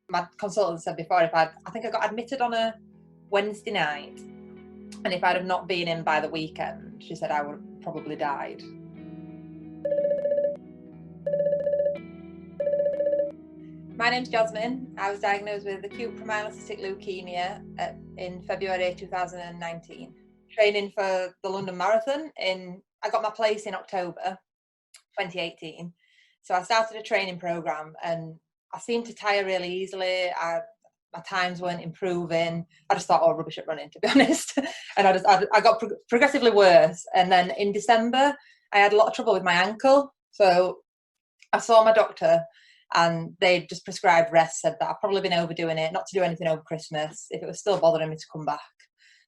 My consultant said before, I think I got admitted on a Wednesday night, and if I'd have not been in by the weekend, she said I would have probably died. My name's Jasmine. I was diagnosed with acute promyelocytic leukemia in February 2019. Training for the London Marathon I got my place in October 2018. So I started a training program, and I seemed to tire really easily. My times weren't improving. I just thought, oh, rubbish at running, to be honest. And I got progressively worse. And then in December, I had a lot of trouble with my ankle. So I saw my doctor, and they just prescribed rest, said that I've probably been overdoing it, not to do anything over Christmas, if it was still bothering me to come back.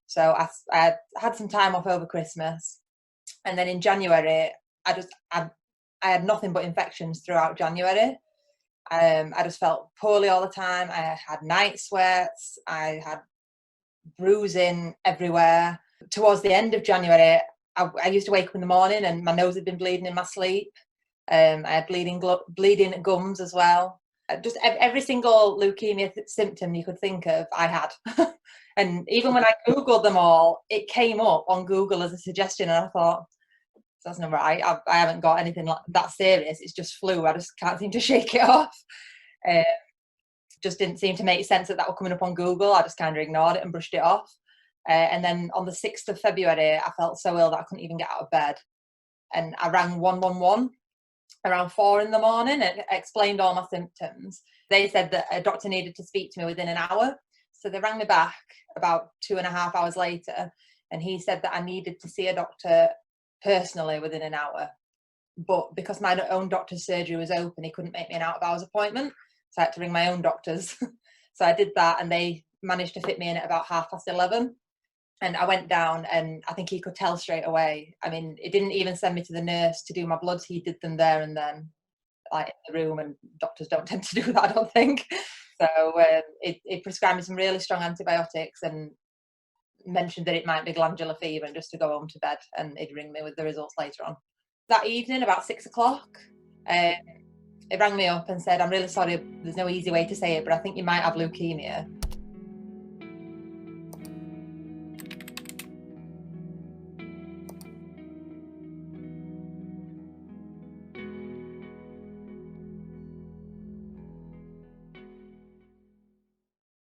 So I had some time off over Christmas. And then in January, I had nothing but infections throughout January. I just felt poorly all the time. I had night sweats. I had bruising everywhere. Towards the end of January, I used to wake up in the morning and my nose had been bleeding in my sleep. I had bleeding gums as well. Just every single leukemia symptom you could think of, I had. And even when I Googled them all, it came up on Google as a suggestion, and I thought, that's not right. I haven't got anything like that serious. It's just flu. I just can't seem to shake it off. Just didn't seem to make sense that was coming up on Google. I just kind of ignored it and brushed it off. And then on the 6th of February, I felt so ill that I couldn't even get out of bed. And I rang 111 around 4 in the morning and explained all my symptoms. They said that a doctor needed to speak to me within an hour. So they rang me back about 2.5 hours later, and he said that I needed to see a doctor personally within an hour. But because my own doctor's surgery was open, he couldn't make me an out-of-hours appointment. So I had to ring my own doctors. So I did that, and they managed to fit me in at about 11:30. And I went down, and I think he could tell straight away. I mean, it didn't even send me to the nurse to do my bloods. He did them there and then, like in the room, and doctors don't tend to do that, I don't think. So it prescribed me some really strong antibiotics and mentioned that it might be glandular fever and just to go home to bed, and he'd ring me with the results later on. That evening, about 6 o'clock, it rang me up and said, I'm really sorry, there's no easy way to say it, but I think you might have leukemia.